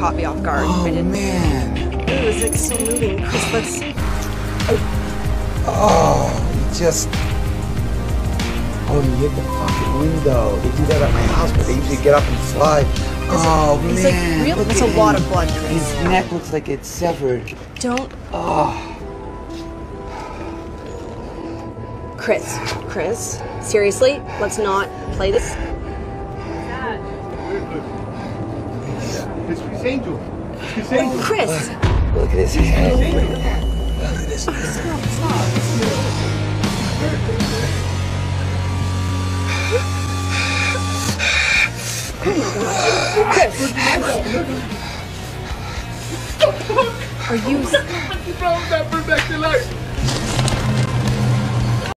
caught me off guard. Oh, I didn't. Man. It was like so moving. Chris, let's. Oh, you just. Oh, you hit the fucking window. They do that at my house, but they usually get up and fly. Oh, He's man. like, really? That's a lot of blood, Chris. His neck looks like it's severed. Don't. Oh. Chris, seriously, let's not play this. It's Chris Angel. Chris Angel. Chris! Look at his head. Look at his head. Chris! Are you... You brought that back to life.